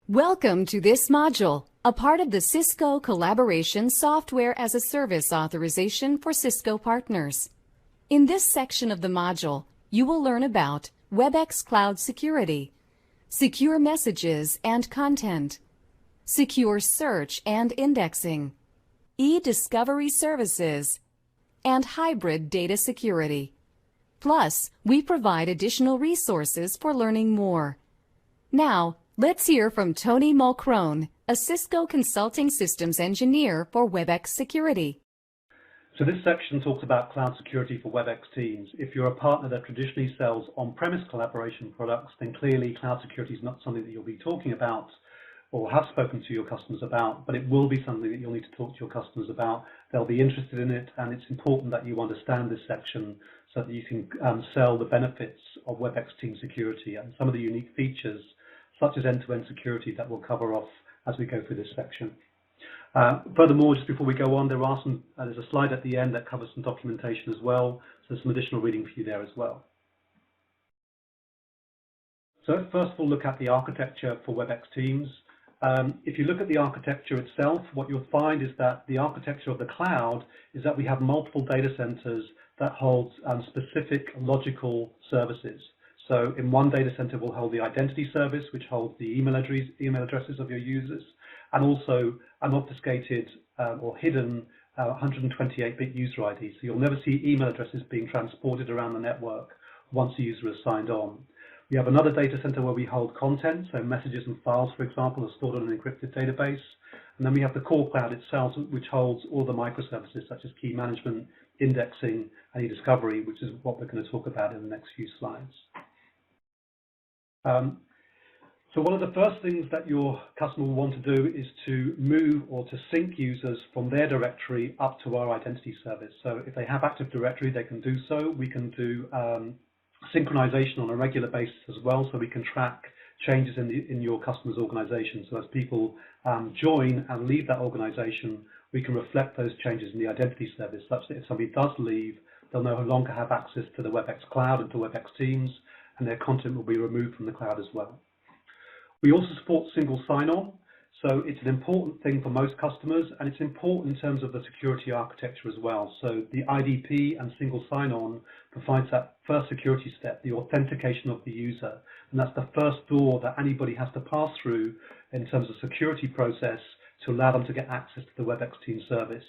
Welcome to this module, a part of the Cisco Collaboration Software as a Service authorization for Cisco partners. In this section of the module, you will learn about Webex Cloud Security, secure messages and content, secure search and indexing, e-discovery services, and hybrid data security. Plus, we provide additional resources for learning more. Now, let's hear from Tony Mulcrone, a Cisco Consulting Systems Engineer for Webex Security. So this section talks about cloud security for Webex Teams. If you're a partner that traditionally sells on-premise collaboration products, then clearly cloud security is not something that you'll be talking about or have spoken to your customers about, but it will be something that you'll need to talk to your customers about. They'll be interested in it, and it's important that you understand this section so that you can sell the benefits of Webex Team security and some of the unique features such as end-to-end security that we'll cover off as we go through this section. Furthermore, just before we go on, there's a slide at the end that covers some documentation as well, so there's some additional reading for you there as well. So let's first of all look at the architecture for Webex Teams. If you look at the architecture itself, what you'll find is that the architecture of the cloud is that we have multiple data centers that hold specific logical services. So in one data center, we'll hold the identity service, which holds the email addresses of your users, and also an obfuscated or hidden 128-bit user ID. So you'll never see email addresses being transported around the network once a user is signed on. We have another data center where we hold content, so messages and files, for example, are stored on an encrypted database. And then we have the core cloud itself, which holds all the microservices such as key management, indexing, and e-discovery, which is what we're going to talk about in the next few slides. So one of the first things that your customer will want to do is to move or to sync users from their directory up to our identity service. So if they have Active Directory, they can do so. We can do synchronization on a regular basis as well, so we can track changes in your customer's organization. So as people join and leave that organization, we can reflect those changes in the identity service such that if somebody does leave, they'll no longer have access to the Webex Cloud and to Webex Teams, and their content will be removed from the cloud as well. We also support single sign-on, so it's an important thing for most customers, and it's important in terms of the security architecture as well. So the IDP and single sign-on provides that first security step, the authentication of the user, and that's the first door that anybody has to pass through in terms of security process to allow them to get access to the Webex Team service.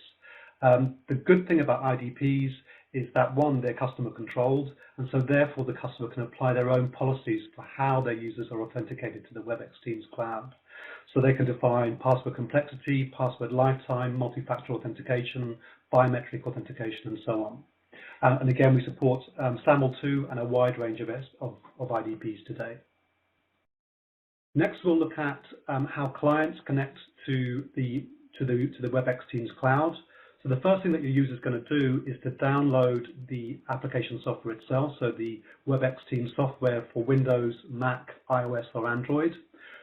The good thing about IDPs is that, one, they're customer controlled, and so therefore the customer can apply their own policies for how their users are authenticated to the Webex Teams cloud. So they can define password complexity, password lifetime, multi-factor authentication, biometric authentication, and so on. And again, we support SAML2 and a wide range of IDPs today. Next, we'll look at how clients connect to the Webex Teams cloud. So the first thing that your user is going to do is to download the application software itself, so the Webex Teams software for Windows, Mac, iOS, or Android.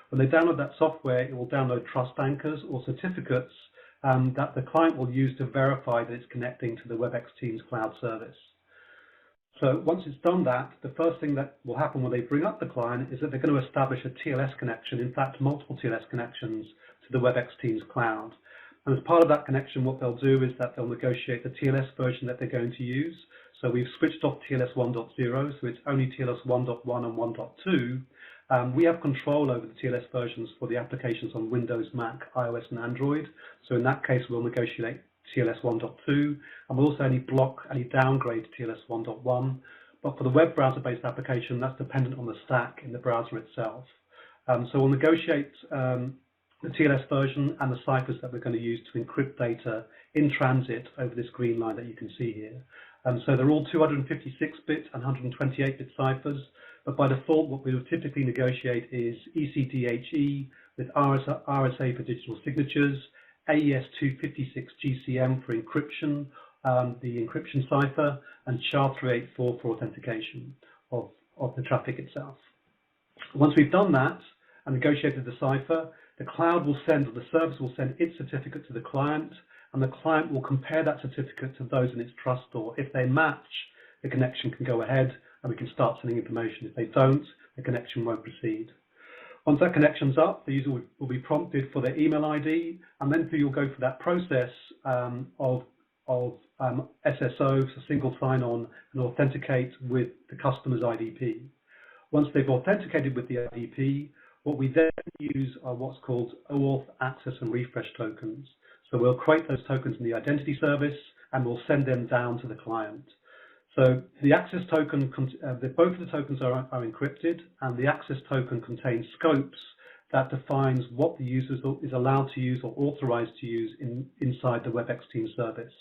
When they download that software, it will download trust anchors or certificates that the client will use to verify that it's connecting to the Webex Teams cloud service. So once it's done that, the first thing that will happen when they bring up the client is that they're going to establish a TLS connection, in fact, multiple TLS connections to the Webex Teams cloud. And as part of that connection, what they'll do is that they'll negotiate the TLS version that they're going to use. So we've switched off TLS 1.0, so it's only TLS 1.1 and 1.2. We have control over the TLS versions for the applications on Windows, Mac, iOS, and Android. So in that case, we'll negotiate TLS 1.2, and we'll also block any downgrade to TLS 1.1. But for the web browser-based application, that's dependent on the stack in the browser itself. So we'll negotiate the TLS version and the ciphers that we're going to use to encrypt data in transit over this green line that you can see here. So they're all 256-bit and 128-bit ciphers, but by default what we will typically negotiate is ECDHE with RSA for digital signatures, AES-256 GCM for encryption, the encryption cipher, and SHA-384 for authentication of the traffic itself. Once we've done that and negotiated the cipher, the cloud will send, or the service will send its certificate to the client, and the client will compare that certificate to those in its trust store. If they match, the connection can go ahead and we can start sending information. If they don't, the connection won't proceed. Once that connection's up, the user will be prompted for their email ID, and then you'll go through that process of SSO, so single sign-on, and authenticate with the customer's IDP. Once they've authenticated with the IDP, what we then use are what's called OAuth access and refresh tokens. So we'll create those tokens in the identity service, and we'll send them down to the client. So the access token, both of the tokens are encrypted, and the access token contains scopes that defines what the user is allowed to use or authorized to use inside the Webex team service.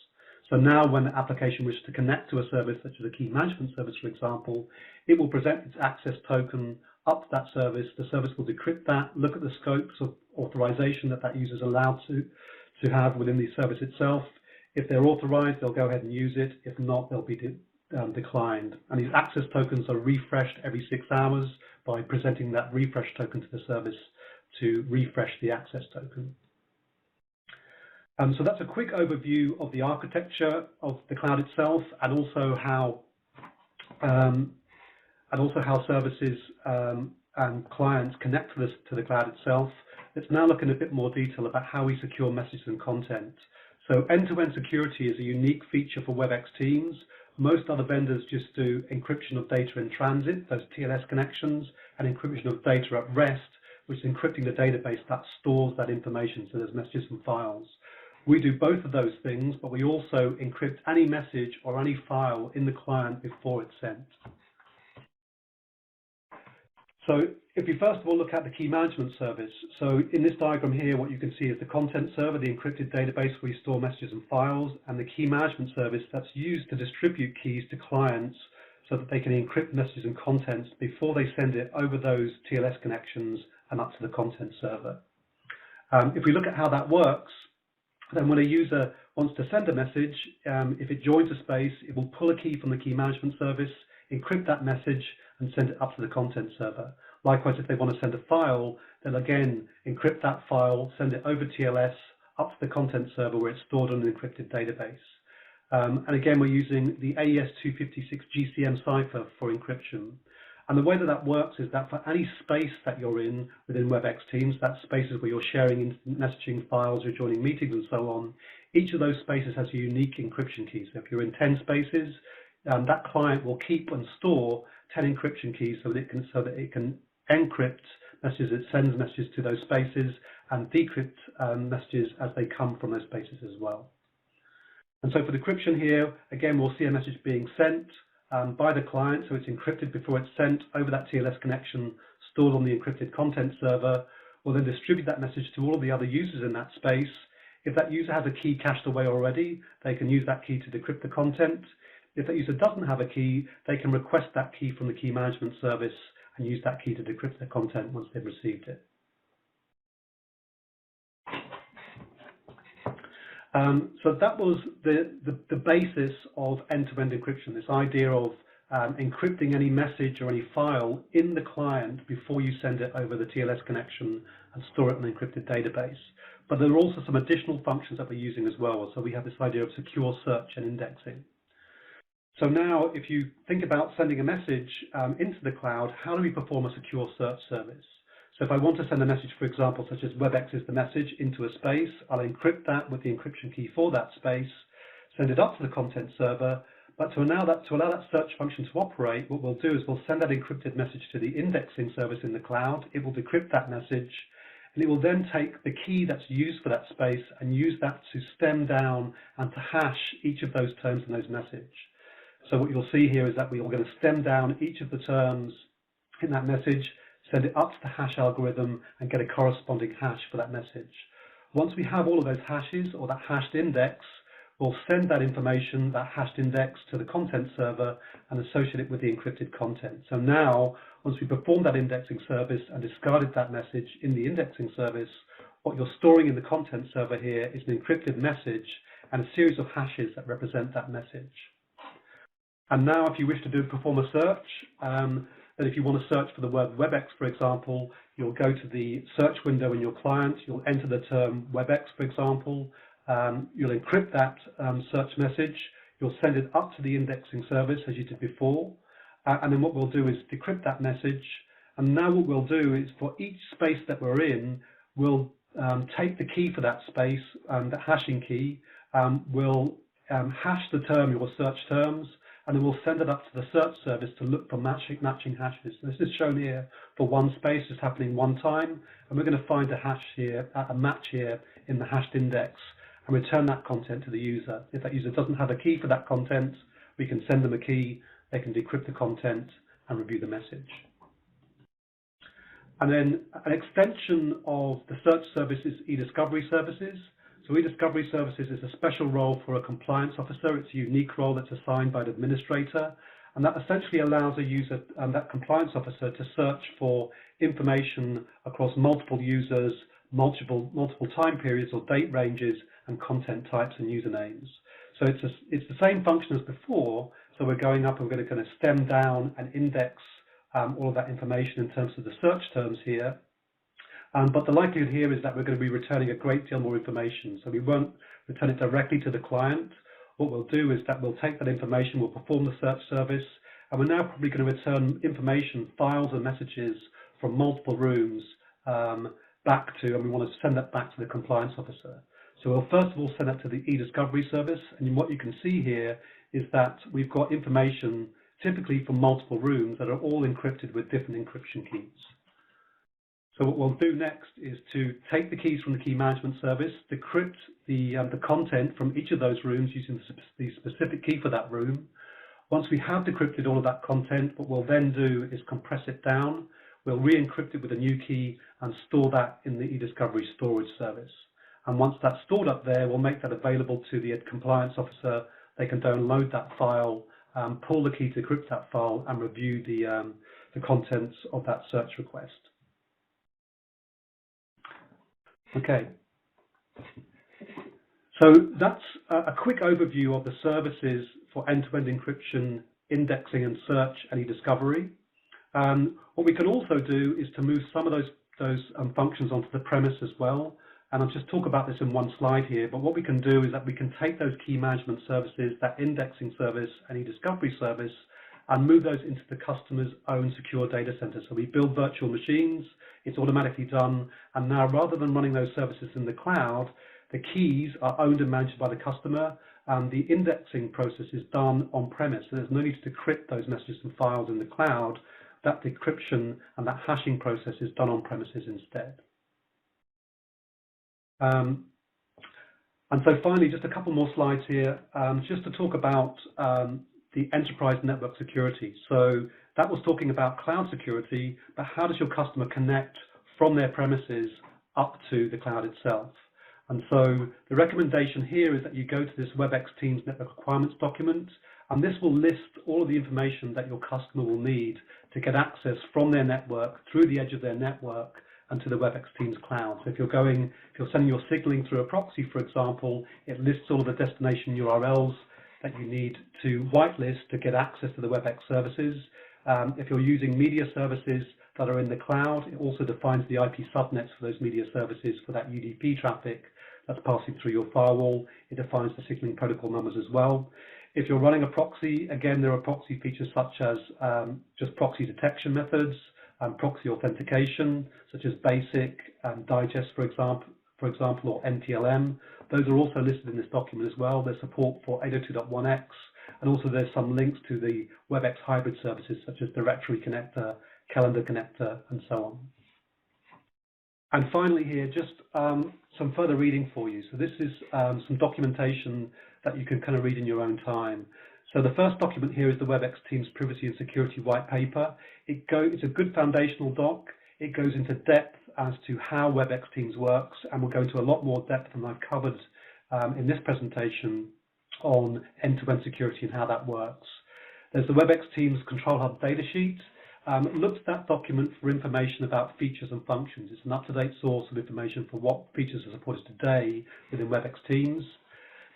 So now when the application wishes to connect to a service, such as a key management service, for example, it will present its access token up to that service. The service will decrypt that, look at the scopes of authorization that user is allowed to have within the service itself. If they're authorized, they'll go ahead and use it. If not, they'll be declined. And these access tokens are refreshed every 6 hours by presenting that refresh token to the service to refresh the access token. So that's a quick overview of the architecture of the cloud itself, and also how services and clients connect to the cloud itself. Let's now look in a bit more detail about how we secure messages and content. So end-to-end security is a unique feature for Webex Teams. Most other vendors just do encryption of data in transit, those TLS connections, and encryption of data at rest, which is encrypting the database that stores that information, so there's messages and files. We do both of those things, but we also encrypt any message or any file in the client before it's sent. So if you first of all look at the key management service, so in this diagram here, what you can see is the content server, the encrypted database where we store messages and files, and the key management service that's used to distribute keys to clients so that they can encrypt messages and contents before they send it over those TLS connections and up to the content server. If we look at how that works, then when a user wants to send a message, if it joins a space, it will pull a key from the key management service, encrypt that message, and send it up to the content server. Likewise, if they want to send a file, they'll again encrypt that file, send it over TLS, up to the content server where it's stored on an encrypted database. And again, we're using the AES-256 GCM cipher for encryption. And the way that works is that for any space that you're in within Webex Teams, that's spaces where you're sharing instant messaging files, you're joining meetings and so on, each of those spaces has a unique encryption key. So if you're in 10 spaces, that client will keep and store 10 encryption keys so that it can encrypt messages, it sends messages to those spaces, and decrypt messages as they come from those spaces as well. And so for the decryption here, again, we'll see a message being sent by the client, so it's encrypted before it's sent over that TLS connection, stored on the encrypted content server. We'll then distribute that message to all of the other users in that space. If that user has a key cached away already, they can use that key to decrypt the content. If that user doesn't have a key, they can request that key from the key management service and use that key to decrypt their content once they've received it. So that was the basis of end-to-end encryption, this idea of encrypting any message or any file in the client before you send it over the TLS connection and store it in an encrypted database. But there are also some additional functions that we're using as well. So we have this idea of secure search and indexing. So now if you think about sending a message into the cloud, how do we perform a secure search service? So if I want to send a message, for example, such as Webex is the message, into a space, I'll encrypt that with the encryption key for that space, send it up to the content server. But to allow that search function to operate, what we'll do is we'll send that encrypted message to the indexing service in the cloud. It will decrypt that message, and it will then take the key that's used for that space and use that to stem down and to hash each of those terms in those message. So what you'll see here is that we are going to stem down each of the terms in that message, send it up to the hash algorithm, and get a corresponding hash for that message. Once we have all of those hashes, or that hashed index, we'll send that information, that hashed index, to the content server and associate it with the encrypted content. So now, once we perform that indexing service and discarded that message in the indexing service, what you're storing in the content server here is an encrypted message and a series of hashes that represent that message. And now if you wish to perform a search, then if you want to search for the word Webex, for example, you'll go to the search window in your client, you'll enter the term Webex, for example, you'll encrypt that search message, you'll send it up to the indexing service as you did before, and then what we'll do is decrypt that message, And now what we'll do is for each space that we're in, we'll take the key for that space, the hashing key, we'll hash the term, your search terms, and then we'll send it up to the search service to look for matching hashes. So this is shown here for one space, it's happening one time, and we're going to find a hash here, a match here in the hashed index, and return that content to the user. If that user doesn't have a key for that content, we can send them a key, they can decrypt the content and review the message. And then an extension of the search service is e-discovery services. So e-discovery services is a special role for a compliance officer. It's a unique role that's assigned by the administrator, and that essentially allows a user, that compliance officer, to search for information across multiple users, multiple time periods or date ranges, and content types and usernames. So it's the same function as before. So we're going up and we're going to stem down and index all of that information in terms of the search terms here. But the likelihood here is that we're going to be returning a great deal more information. So we won't return it directly to the client. What we'll do is that we'll take that information, we'll perform the search service, and we're now probably going to return information, files and messages from multiple rooms back to, and we want to send that back to the compliance officer. So we'll first of all send that to the e-discovery service, and what you can see here is that we've got information typically from multiple rooms that are all encrypted with different encryption keys. So what we'll do next is to take the keys from the key management service, decrypt the content from each of those rooms using the specific key for that room. Once we have decrypted all of that content, what we'll then do is compress it down. We'll re-encrypt it with a new key and store that in the e-discovery storage service. And once that's stored up there, we'll make that available to the compliance officer. They can download that file, pull the key to decrypt that file, and review the contents of that search request. Okay, so that's a quick overview of the services for end-to-end encryption, indexing and search and e-discovery. What we can also do is to move some of those functions onto the premise as well. And I'll just talk about this in one slide here, but what we can do is that we can take those key management services, that indexing service and e-discovery service, and move those into the customer's own secure data center. So we build virtual machines, it's automatically done, and now rather than running those services in the cloud, the keys are owned and managed by the customer, and the indexing process is done on-premise. So there's no need to decrypt those messages and files in the cloud. That decryption and that hashing process is done on-premises instead. And so finally, just a couple more slides here, just to talk about the enterprise network security. So that was talking about cloud security, but how does your customer connect from their premises up to the cloud itself? And so the recommendation here is that you go to this Webex Teams network requirements document, and this will list all of the information that your customer will need to get access from their network through the edge of their network and to the Webex Teams cloud. So if you're sending your signaling through a proxy, for example, it lists all of the destination URLs that you need to whitelist to get access to the Webex services. If you're using media services that are in the cloud, it also defines the IP subnets for those media services for that UDP traffic that's passing through your firewall. It defines the signaling protocol numbers as well. If you're running a proxy, again, there are proxy features such as just proxy detection methods, proxy authentication, such as basic and digest, for example, or NTLM. Those are also listed in this document as well. There's support for 802.1x, and also there's some links to the Webex hybrid services such as Directory Connector, Calendar Connector, and so on. And finally here, just some further reading for you. So this is some documentation that you can kind of read in your own time. So the first document here is the Webex Teams Privacy and Security White Paper. It's a good foundational doc. It goes into depth as to how Webex Teams works, and we'll go into a lot more depth than I've covered in this presentation on end-to-end security and how that works. There's the Webex Teams Control Hub datasheet. Look at that document for information about features and functions. It's an up-to-date source of information for what features are supported today within Webex Teams.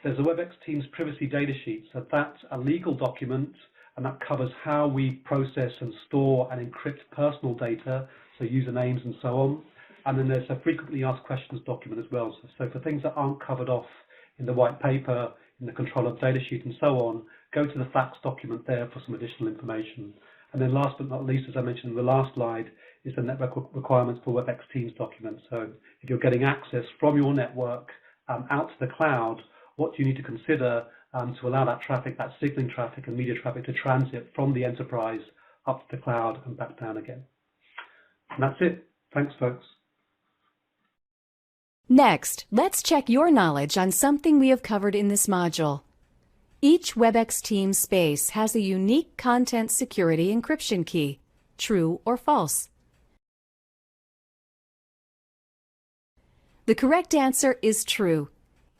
There's a Webex Teams privacy datasheet. So that's a legal document, and that covers how we process and store and encrypt personal data, so usernames and so on. And then there's a frequently asked questions document as well. So for things that aren't covered off in the white paper, in the control of datasheet and so on, go to the facts document there for some additional information. And then last but not least, as I mentioned in the last slide, is the network requirements for Webex Teams documents. So if you're getting access from your network out to the cloud, what do you need to consider to allow that traffic, that signaling traffic and media traffic to transit from the enterprise up to the cloud and back down again. And that's it. Thanks, folks. Next, let's check your knowledge on something we have covered in this module. Each Webex Teams space has a unique content security encryption key, true or false. The correct answer is true.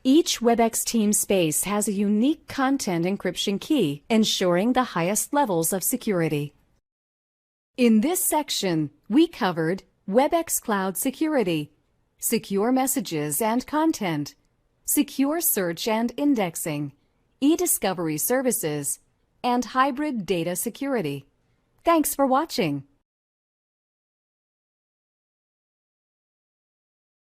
Each Webex Teams space has a unique content encryption key, ensuring the highest levels of security. In this section, we covered Webex Cloud Security, secure messages and content, secure search and indexing, e-discovery services, and hybrid data security. Thanks for watching.